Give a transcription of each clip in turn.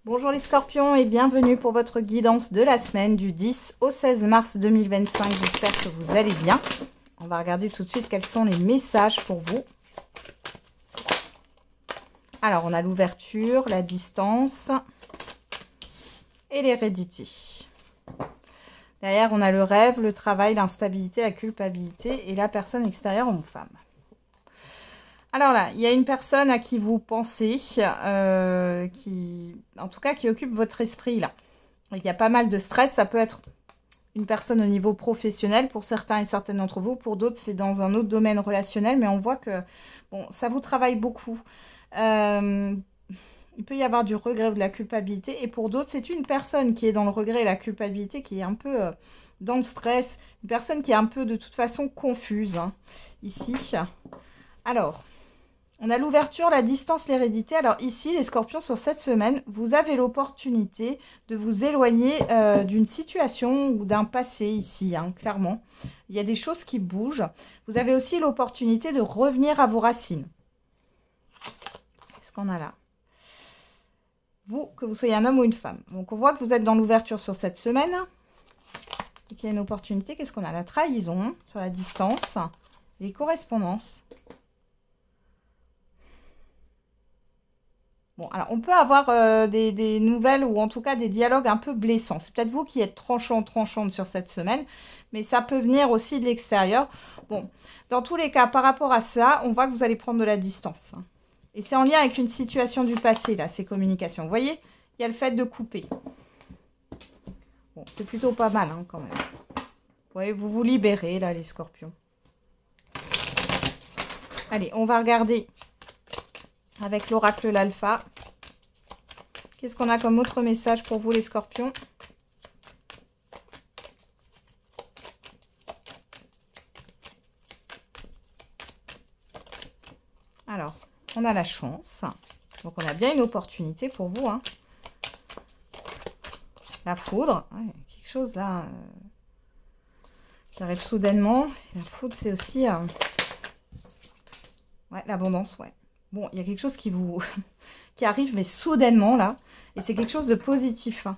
Bonjour les scorpions et bienvenue pour votre guidance de la semaine du 10 au 16 mars 2025. J'espère que vous allez bien. On va regarder tout de suite quels sont les messages pour vous. Alors, on a l'ouverture, la distance et l'hérédité. Derrière, on a le rêve, le travail, l'instabilité, la culpabilité et la personne extérieure homme-femme. Alors là, il y a une personne à qui vous pensez, en tout cas, qui occupe votre esprit là. Il y a pas mal de stress, ça peut être une personne au niveau professionnel pour certains et certaines d'entre vous. Pour d'autres, c'est dans un autre domaine relationnel, mais on voit que bon, ça vous travaille beaucoup. Il peut y avoir du regret ou de la culpabilité. Et pour d'autres, c'est une personne qui est dans le regret et la culpabilité, qui est un peu dans le stress. Une personne qui est un peu de toute façon confuse, hein, ici. Alors, on a l'ouverture, la distance, l'hérédité. Alors ici, les scorpions, sur cette semaine, vous avez l'opportunité de vous éloigner d'une situation ou d'un passé ici, hein, clairement. Il y a des choses qui bougent. Vous avez aussi l'opportunité de revenir à vos racines. Qu'est-ce qu'on a là? Vous, que vous soyez un homme ou une femme. Donc on voit que vous êtes dans l'ouverture sur cette semaine. Et qu'il y a une opportunité. Qu'est-ce qu'on a? La trahison sur la distance. Les correspondances. Bon, alors on peut avoir des nouvelles ou en tout cas des dialogues un peu blessants. C'est peut-être vous qui êtes tranchante sur cette semaine, mais ça peut venir aussi de l'extérieur. Bon, dans tous les cas, par rapport à ça, on voit que vous allez prendre de la distance. Et c'est en lien avec une situation du passé, là, ces communications. Vous voyez, il y a le fait de couper. Bon, c'est plutôt pas mal, hein, quand même. Vous voyez, vous vous libérez, là, les scorpions. Allez, on va regarder avec l'oracle l'alpha. Qu'est-ce qu'on a comme autre message pour vous les scorpions? Alors, on a la chance. Donc on a bien une opportunité pour vous, hein. La foudre. Ouais, quelque chose là. Ça arrive soudainement. La foudre, c'est aussi... ouais, l'abondance, ouais. Bon, il y a quelque chose qui vous qui arrive, mais soudainement, là. Et c'est quelque chose de positif. Hein.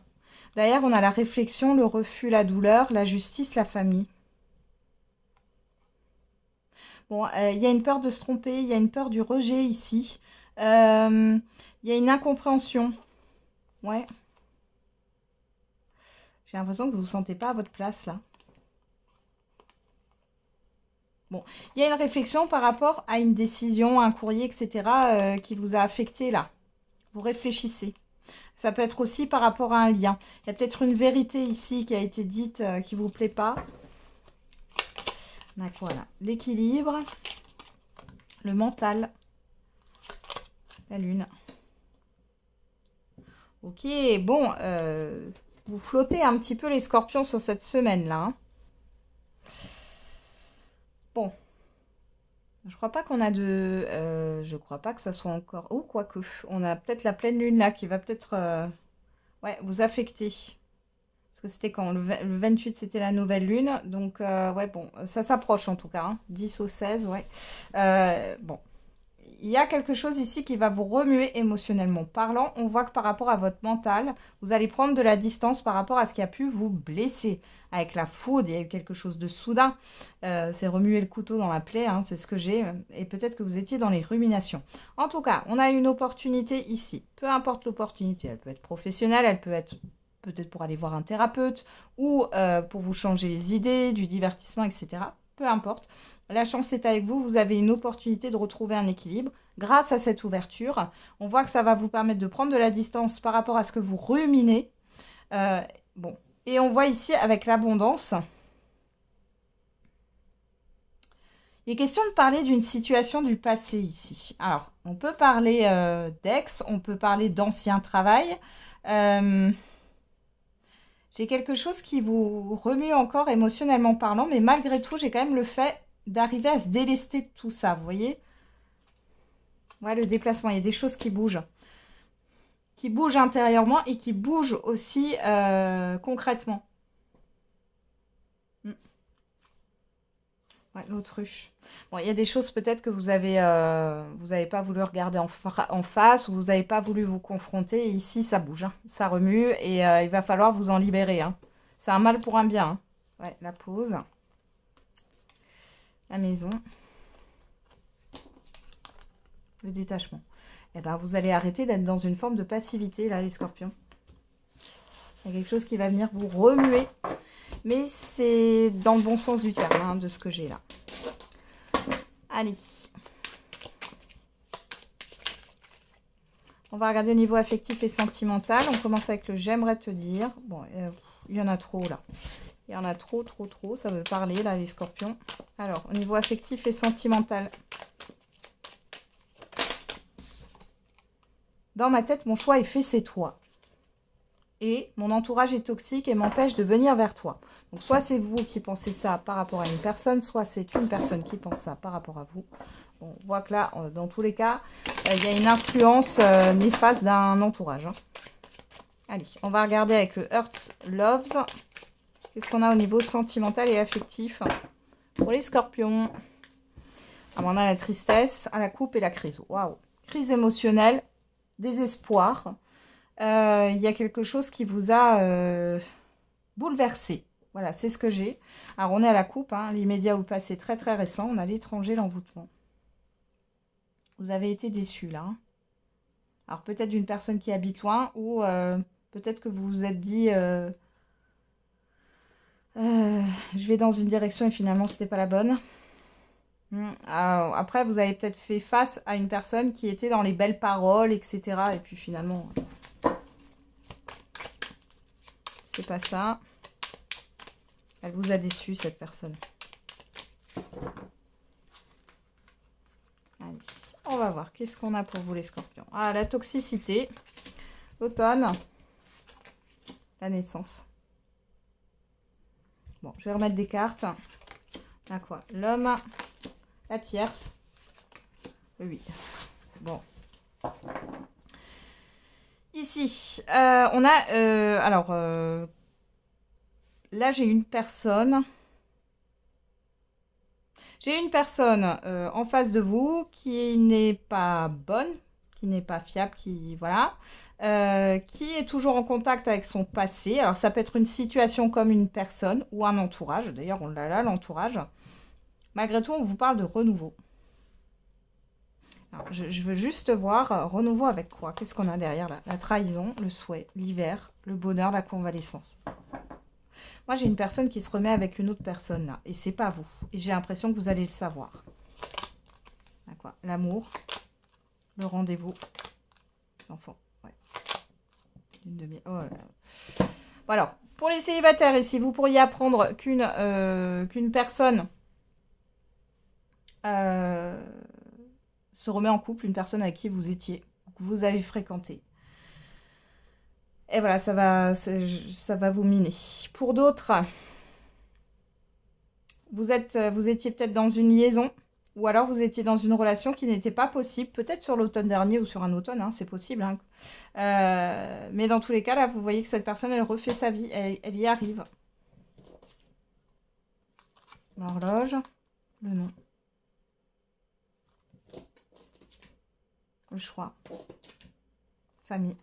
Derrière, on a la réflexion, le refus, la douleur, la justice, la famille. Bon, il y a une peur de se tromper, il y a une peur du rejet ici. Il y a une incompréhension. Ouais. J'ai l'impression que vous ne vous sentez pas à votre place, là. Bon, il y a une réflexion par rapport à une décision, un courrier, etc. Qui vous a affecté là. Vous réfléchissez. Ça peut être aussi par rapport à un lien. Il y a peut-être une vérité ici qui a été dite qui ne vous plaît pas. D'accord, voilà. L'équilibre, le mental, la lune. Ok, bon, vous flottez un petit peu les scorpions sur cette semaine-là. Hein. Bon, je crois pas qu'on a de... je crois pas que ça soit encore... Oh, quoique. On a peut-être la pleine lune là qui va peut-être... ouais, vous affecter. Parce que c'était quand? Le 28, c'était la nouvelle lune. Donc, ouais, bon, ça s'approche en tout cas. Hein. 10 au 16, ouais. Bon. Il y a quelque chose ici qui va vous remuer émotionnellement parlant. On voit que par rapport à votre mental, vous allez prendre de la distance par rapport à ce qui a pu vous blesser. Avec la foudre, il y a eu quelque chose de soudain. C'est remuer le couteau dans la plaie, hein, c'est ce que j'ai. Et peut-être que vous étiez dans les ruminations. En tout cas, on a une opportunité ici. Peu importe l'opportunité, elle peut être professionnelle, elle peut être peut-être pour aller voir un thérapeute ou pour vous changer les idées, du divertissement, etc. Peu importe. La chance est avec vous, vous avez une opportunité de retrouver un équilibre grâce à cette ouverture. On voit que ça va vous permettre de prendre de la distance par rapport à ce que vous ruminez. Bon, et on voit ici avec l'abondance. Il est question de parler d'une situation du passé ici. Alors, on peut parler d'ex, on peut parler d'ancien travail. J'ai quelque chose qui vous remue encore émotionnellement parlant, mais malgré tout, j'ai quand même le fait d'arriver à se délester de tout ça, vous voyez? Ouais, le déplacement, il y a des choses qui bougent intérieurement et qui bougent aussi concrètement. Ouais, l'autruche. Bon, il y a des choses peut-être que vous avez pas voulu regarder en face ou vous n'avez pas voulu vous confronter. Et ici, ça bouge, hein, ça remue et il va falloir vous en libérer. Hein. C'est un mal pour un bien. Hein. Ouais, la pause. La maison. Le détachement. Eh ben, vous allez arrêter d'être dans une forme de passivité, là, les scorpions. Il y a quelque chose qui va venir vous remuer. Mais c'est dans le bon sens du terme, hein, de ce que j'ai là. Allez. On va regarder au niveau affectif et sentimental. On commence avec le j'aimerais te dire. Bon, il y en a trop, là. Il y en a trop. Ça veut parler, là, les scorpions. Alors, au niveau affectif et sentimental. Dans ma tête, mon choix est fait, c'est toi. Et mon entourage est toxique et m'empêche de venir vers toi. Donc, soit c'est vous qui pensez ça par rapport à une personne, soit c'est une personne qui pense ça par rapport à vous. Bon, on voit que là, dans tous les cas, il y a une influence néfaste d'un entourage. Hein. Allez, on va regarder avec le Hurt Loves. Qu'est-ce qu'on a au niveau sentimental et affectif pour les scorpions? Alors, on a la tristesse, à la coupe et la crise. Waouh! Crise émotionnelle, désespoir. Il y a quelque chose qui vous a bouleversé. Voilà, c'est ce que j'ai. Alors, on est à la coupe, hein, l'immédiat ou le passé très très récent. On a l'étranger, l'envoûtement. Vous avez été déçu là. Hein. Alors, peut-être d'une personne qui habite loin ou peut-être que vous vous êtes dit je vais dans une direction et finalement, c'était pas la bonne. Après, vous avez peut-être fait face à une personne qui était dans les belles paroles, etc. Et puis finalement... c'est pas ça. Elle vous a déçu, cette personne. Allez, on va voir. Qu'est-ce qu'on a pour vous, les scorpions? Ah, la toxicité. L'automne. La naissance. Bon, je vais remettre des cartes. Là, quoi? L'homme. La tierce. Le 8. Bon. Ici, on a... alors... là, j'ai une personne. J'ai une personne en face de vous qui n'est pas bonne, qui n'est pas fiable, qui voilà, qui est toujours en contact avec son passé. Alors, ça peut être une situation comme une personne ou un entourage. D'ailleurs, on l'a là, l'entourage. Malgré tout, on vous parle de renouveau. Alors, je veux juste voir renouveau avec quoi? Qu'est-ce qu'on a derrière là? La trahison, le souhait, l'hiver, le bonheur, la convalescence. Moi, j'ai une personne qui se remet avec une autre personne, là. Et c'est pas vous. Et j'ai l'impression que vous allez le savoir. L'amour. Le rendez-vous. L'enfant. Ouais. Une demi... Oh là là. Bon, alors, pour les célibataires, ici, vous pourriez apprendre qu'une personne se remet en couple. Une personne avec qui vous étiez, que vous avez fréquenté. Et voilà, ça va vous miner. Pour d'autres, vous étiez peut-être dans une liaison ou alors vous étiez dans une relation qui n'était pas possible, peut-être sur l'automne dernier ou sur un automne, hein, c'est possible. Hein. Mais dans tous les cas, là, vous voyez que cette personne, elle refait sa vie, elle y arrive. L'horloge, le nom. Le choix. Famille.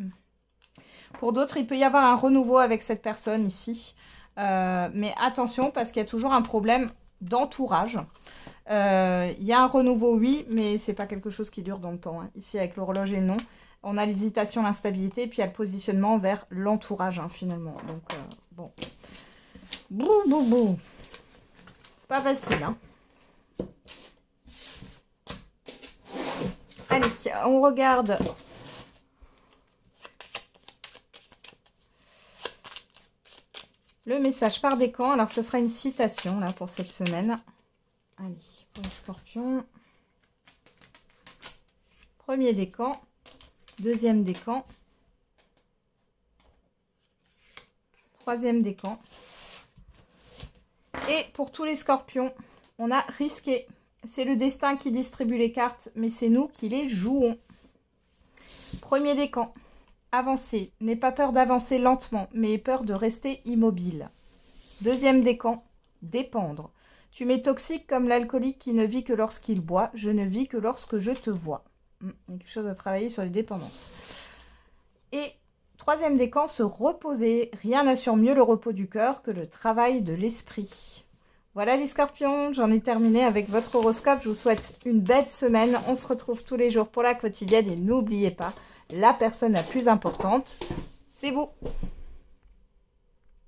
Pour d'autres, il peut y avoir un renouveau avec cette personne ici. Mais attention, parce qu'il y a toujours un problème d'entourage. Il y a un renouveau, oui, mais c'est pas quelque chose qui dure dans le temps. Hein. Ici, avec l'horloge et le nom, on a l'hésitation, l'instabilité, et puis il y a le positionnement vers l'entourage, hein, finalement. Donc, bon. Bouh. Pas facile, hein. Allez, on regarde... le message par décan. Alors, ce sera une citation, là, pour cette semaine. Allez, pour les scorpions. Premier décan. Deuxième décan. Troisième décan. Et pour tous les scorpions, on a risqué. C'est le destin qui distribue les cartes, mais c'est nous qui les jouons. Premier décan. Avancer. N'aie pas peur d'avancer lentement, mais aie peur de rester immobile. Deuxième décan. Dépendre. Tu m'es toxique comme l'alcoolique qui ne vit que lorsqu'il boit. Je ne vis que lorsque je te vois. Il y a quelque chose à travailler sur les dépendances. Et troisième décan, se reposer. Rien n'assure mieux le repos du cœur que le travail de l'esprit. Voilà les scorpions, j'en ai terminé avec votre horoscope. Je vous souhaite une belle semaine. On se retrouve tous les jours pour la quotidienne. Et n'oubliez pas, la personne la plus importante, c'est vous.